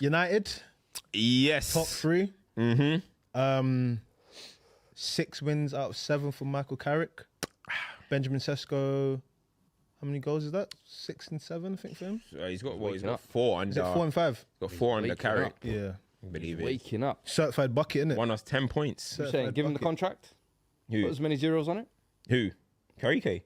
United, Yes. top 3. Mm-hmm. 6 wins out of 7 for Michael Carrick. Benjamin Sesko, how many goals is that? 6 and 7, I think, for him. He's got what? He's Waking got up. 4 under. Is it 4 and 5? Got 4 under waking Carrick. up. Yeah. Believe it. Waking up. Certified bucket, innit? Won us 10 points. You saying give him the contract? Who? Put as many zeros on it? Who? Carrick.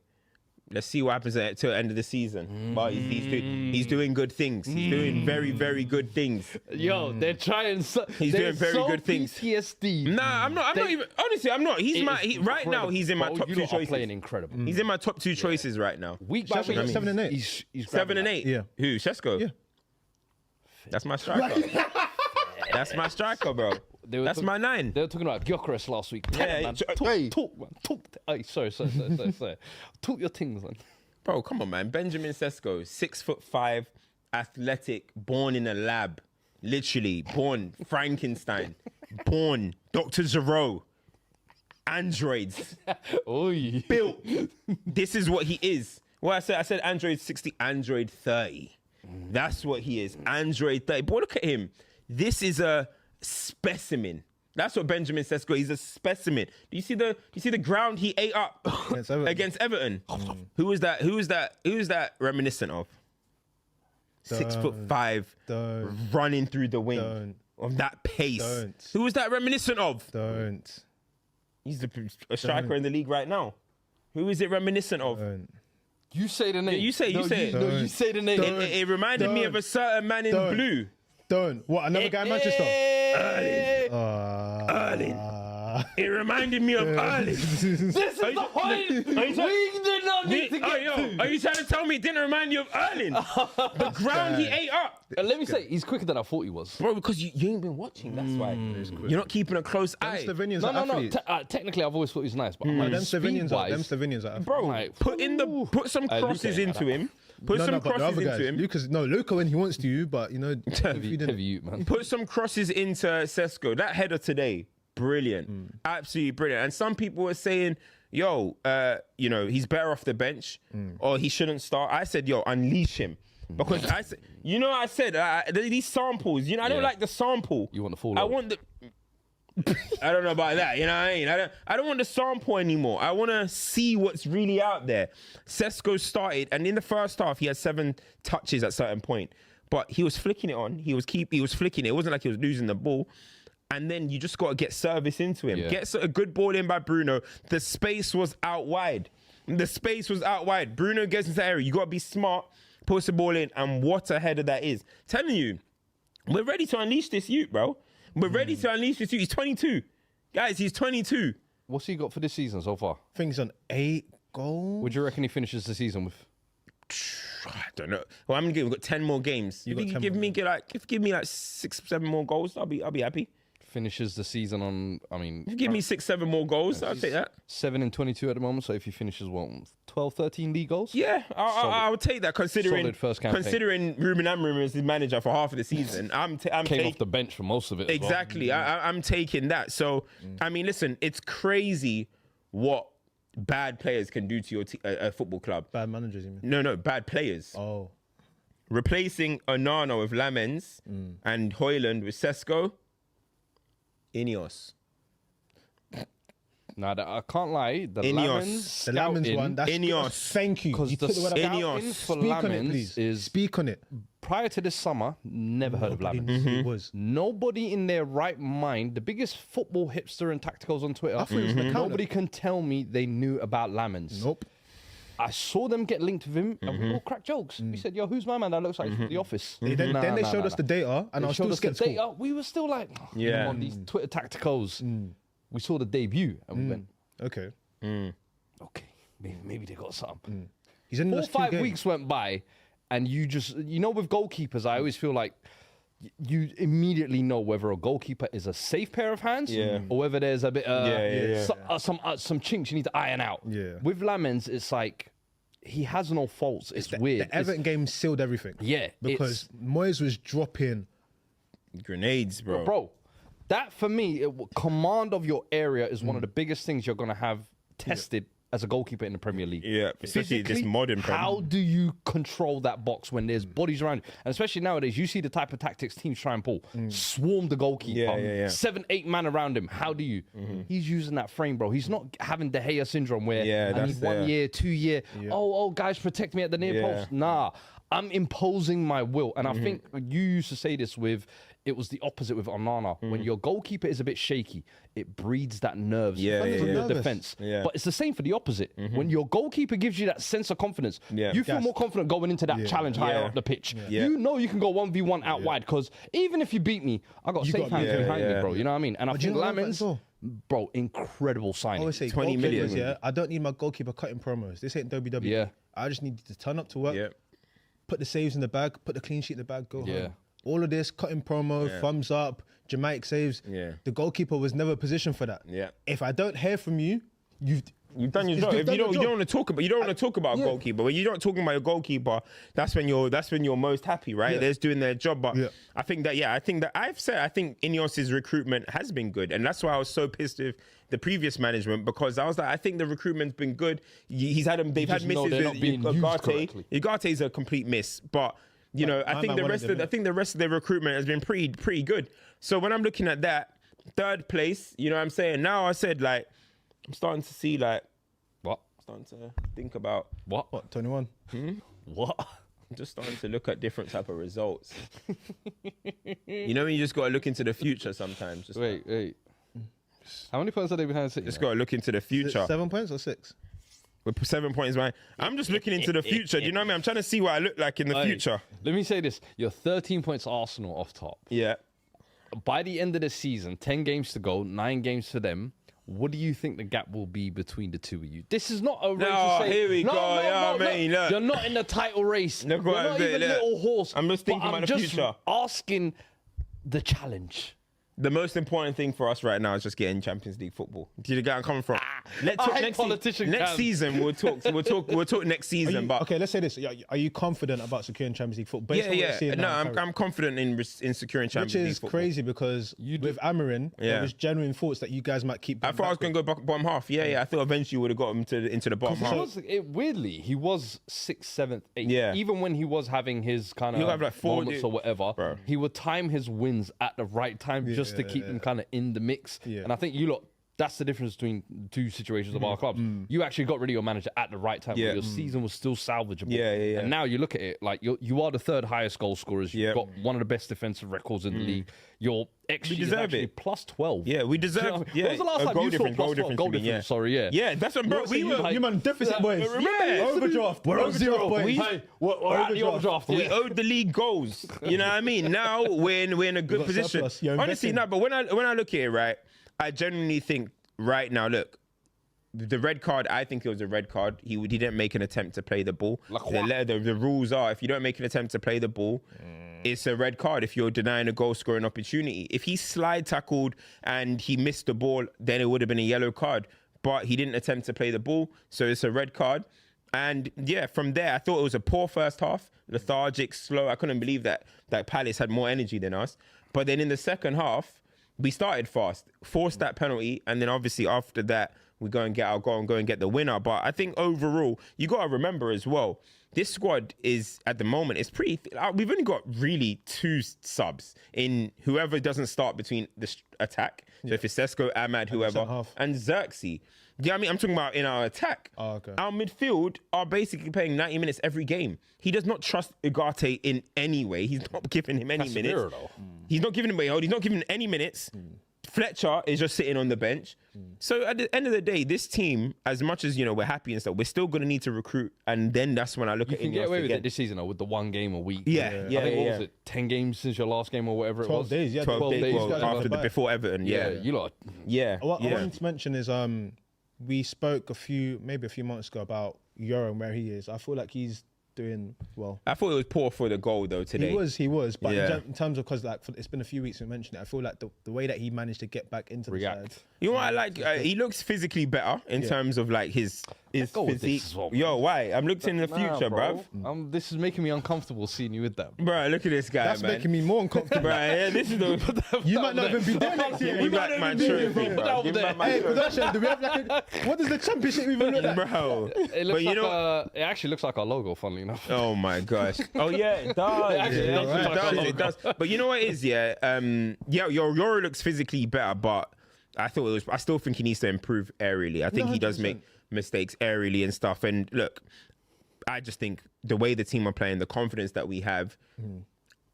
Let's see what happens at the end of the season. But he's doing good things. He's doing very, very good things. Yo, they're trying. He's doing very good things. PTSD. Nah, I'm not even. Honestly, I'm not. He's right now. He's in my top 2 Are choices. playing incredible. He's in my top 2 choices right now. Week by week, 7 and 8. He's 7 and 8. Yeah. Who? Sesko. Yeah. That's my striker. That's my striker, bro. That's my 9. They were talking about Gyökeres last week. Yeah, man. hey. Talk, man. Talk. Hey, sorry. Talk your things, man. Bro, come on, man. Benjamin Sesko, 6'5", athletic, born in a lab. Literally, born Frankenstein. Born Dr. Giro. Androids. Oi. Built. This is what he is. Well, I said Android 60, Android 30. That's what he is. Android 30. But look at him. This is a specimen. That's what Benjamin Sesko. He's a specimen. Do you see the ground he ate up against Everton? Who is that? Who is that reminiscent of? 6'5", running through the wing of that pace. Who is that reminiscent of? He's a striker in the league right now. Who is it reminiscent of? You say the name. Yeah, you say it. No, you say the name. It reminded me of a certain man in blue. What, another guy in Manchester? Erling. It reminded me of Erling. This is the point. We did not need to get Are you trying to tell me it didn't remind you of Erling? The ground he ate up. Let me say, he's quicker than I thought he was. Bro, because you ain't been watching, that's why. You're not keeping a close eye. Slovenians No. are athletes. Technically, I've always thought he was nice, but Them Slovenians are athletes. Bro, Like, put some crosses Luka, into him. Put some crosses into him. Luka when he wants to, but you know, if you didn't. heavy, man. Put some crosses into Sesko. That header today, brilliant. Absolutely brilliant. And some people were saying, yo, he's better off the bench or he shouldn't start. I said, yo, unleash him. Because I said, these samples, I don't like the sample. You want the full I load. want the... I don't know about that, you know what I mean? I don't want the sample anymore. I want to see what's really out there. Sesko started, and in the first half, he had 7 touches at a certain point. But he was flicking it on. He was flicking it. It wasn't like he was losing the ball. And then you just got to get service into him. Yeah. Get a good ball in by Bruno. The space was out wide. Bruno gets into the area. You got to be smart, push the ball in, and what a header that is. Telling you, we're ready to unleash this youth, bro. We're ready to unleash this youth. He's 22. Guys, he's 22. What's he got for this season so far? I think he's on 8 goals. What do you reckon he finishes the season with? I don't know. Well, I'm gonna give. We've got 10 more games. You think you give me like 6, 7 more goals? I'll be happy. Finishes the season on, If you give me 6, 7 more goals, I'll take that. 7 and 22 at the moment. So if he finishes 12, 13 league goals. Yeah, I would take that. Considering solid first campaign. Considering Ruben Amorim is his manager for half of the season, I'm came off the bench for most of it. Exactly. I'm taking that. So listen, it's crazy what bad players can do to your football club. Bad managers, you mean? No, bad players. Oh. Replacing Onana with Lammens and Haaland with Sesko. Inios. Now, I can't lie. The Inios. The Lammens one. That's Inios. Thank you. Because You the took the word out. scouting Inios. for Speak on it, Lammens please. is Speak on it. prior to this summer. Never heard of Lammens. It was. Nobody in their right mind, the biggest football hipster and tacticals on Twitter, I thought it was an accountant. nobody can tell me they knew about Lammens. Nope. I saw them get linked with him and we all cracked jokes. We said, yo, who's my man that looks like he's from The Office? Then they showed us the data, and I was still the skeptical. data. We were still like, Yeah. come on, these Twitter tacticals. We saw the debut and we went, Okay. okay, maybe they got something. He's in the 4 or last 2 5 games. weeks went by and you just, with goalkeepers, I always feel like you immediately know whether a goalkeeper is a safe pair of hands or whether there's a bit some chinks you need to iron out. Yeah. With Lammens, it's like he has no faults. It's weird. The Everton game sealed everything. Yeah, Because Moyes was dropping. Grenades, bro. Bro, that for me, command of your area is one of the biggest things you're going to have tested as a goalkeeper in the Premier League. Yeah, especially this modern Premier. How do you control that box when there's bodies around you? And especially nowadays, you see the type of tactics teams try and pull. Swarm the goalkeeper. 7-8 man around him. How do you? He's using that frame, bro. He's not having De Gea syndrome where I need 1 year, 2 year. Oh, guys, protect me at the near post. Nah, I'm imposing my will. And I think you used to say this with, it was the opposite with Onana. When your goalkeeper is a bit shaky, it breeds that nerves from your defense. But it's the same for the opposite. When your goalkeeper gives you that sense of confidence, you feel more confident going into that challenge higher up the pitch. You know you can go 1v1 out wide because even if you beat me, I got safe hands behind me, bro. You know what I mean? And I think Lammens, bro, incredible signing. I always say 20 million. Yeah, I don't need my goalkeeper cutting promos. This ain't WWE. Yeah. I just need to turn up to work, put the saves in the bag, put the clean sheet in the bag, go home. All of this, cutting promo, thumbs up, dramatic saves. The goalkeeper was never positioned for that. If I don't hear from you, you've done your job. If you don't want to talk about, a goalkeeper. When you don't talk about your goalkeeper, that's when you're most happy, right? They're doing their job. But I think that I think Inios's recruitment has been good, and that's why I was so pissed with the previous management, because I was like, I think the recruitment's been good. They've had misses with Ugarte. Ugarte's a complete miss, but. You know, I think the rest of the recruitment has been pretty good. So when I'm looking at that, third place, you know what I'm saying? Now I said, like, I'm starting to see, like, what? Starting to think about what? 21. What? I'm just starting to look at different type of results. You know, when you just got to look into the future sometimes. Just wait. How many points are they behind City? Just got to look into the future. 7 points or 6? We're 7 points behind. I'm just looking into the future. Do you know what I mean? I'm trying to see what I look like in the future. Let me say this. You're 13 points Arsenal off top. Yeah. By the end of the season, 10 games to go, 9 games for them. What do you think the gap will be between the two of you? This is not a race to say... Here we go. Look. You're not in the title race. Look, you're not even little horse. I'm just thinking about the future. Asking the challenge. The most important thing for us right now is just getting Champions League football. Do you get where I'm coming from? Next season we'll talk next season. But okay, let's say this: are you confident about securing Champions League football? I'm confident in securing Champions League football. Which is crazy because with Amarin, there was genuine thoughts that you guys might keep. I thought I was going to go bottom half. I thought eventually would have got him into the bottom half. Weirdly, he was 6th, 7th, 8th. Yeah. Even when he was having his kind of like moments or whatever, he would time his wins at the right time just to keep them kind of in the mix. And I think you lot, that's the difference between two situations of our clubs. You actually got rid of your manager at the right time. Your season was still salvageable. And now you look at it, like you are the 3rd highest goal scorers. You've got one of the best defensive records in the league. Your XG is actually plus 12. Yeah, we deserve it. When was the last time you saw plus 12 goal difference? Sorry, yeah, that's what, bro. You man deficit boys. Overdraft. We're on 0 points. We're at the overdraft. We owed the league goals. You know what I mean? Now we're in a good position. Honestly, no. But when I look at it, right, I genuinely think right now, look, the red card, I think it was a red card. He didn't make an attempt to play the ball. The rules are, if you don't make an attempt to play the ball, it's a red card if you're denying a goal scoring opportunity. If he slide tackled and he missed the ball, then it would have been a yellow card. But he didn't attempt to play the ball, so it's a red card. And yeah, from there, I thought it was a poor first half, lethargic, slow. I couldn't believe that Palace had more energy than us. But then in the second half, we started fast, forced that penalty, and then obviously after that, we go and get our goal and go and get the winner. But I think overall, you got to remember as well, this squad is, at the moment, it's pretty... we've only got really 2 subs in whoever doesn't start between the attack. So if it's Sesko, Ahmad, whoever, and Xerxes. Yeah, I mean, I'm talking about in our attack. Our midfield are basically playing 90 minutes every game. He does not trust Ugarte in any way. He's not giving him any minutes. He's not giving him He's not giving him any minutes. Fletcher is just sitting on the bench. So at the end of the day, this team, as much as, you know, we're happy and stuff, we're still going to need to recruit. And then that's when I look at it. You can get away with it this season, though, with the 1 game a week. What was it, 10 games since your last game or whatever it was? 12 days, 12 days before Everton, you lot. What I wanted to mention is we spoke maybe a few months ago about Yoro and where he is. I feel like he's doing well. I thought it was poor for the goal though today. He was, but in terms of, because like it's been a few weeks we mentioned it, I feel like the way that he managed to get back into the side. You know what I like? He looks physically better in terms of like his his Go with physique. this as well, Yo, why? I'm looked in the future, bruv. This is making me uncomfortable seeing you with that. Bro, look at this guy, That's man. making me more uncomfortable. Bro, yeah, this is the. You might not even be there next year. Give me back my trophy, bro. Give me back my Hey, trophy. production, do we have like a... What does the championship even look like? Bro. It looks But you like know. it actually looks like our logo, funnily enough. Oh my gosh. Oh yeah, it does. It does. But you know what it is, yeah? Yoro looks physically better, but I still think he needs to improve aerially. I think he does make mistakes aerially and stuff. And look, I just think the way the team are playing, the confidence that we have,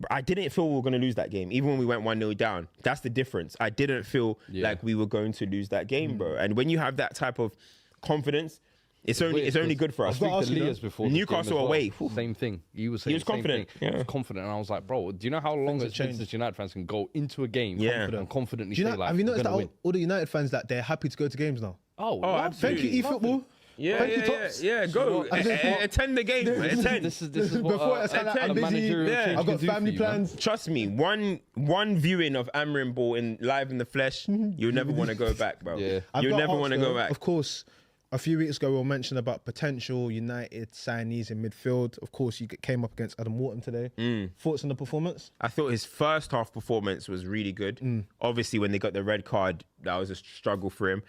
I didn't feel we were going to lose that game. Even when we went 1-0 down, that's the difference. I didn't feel like we were going to lose that game, bro. And when you have that type of confidence, it's only good for us. Before Newcastle away. Same thing. He was confident. He was confident, and I was like, bro, do you know how long it's been since United fans can go into a game confidently say, like, have you noticed that win? all the United fans that they're happy to go to games now? Oh, absolutely. Thank you, eFootball. Yeah, go. Attend the game. Attend. This is what Before it's like, I'm busy. I've got family plans. Trust me, one viewing of Amrin Ball live in the flesh, you'll never want to go back, bro. Yeah. You'll never want to go back. Of course, a few weeks ago we were mentioning about potential United signees in midfield. Of course, you came up against Adam Wharton today. Thoughts on the performance? I thought his first half performance was really good. Obviously, when they got the red card, that was a struggle for him.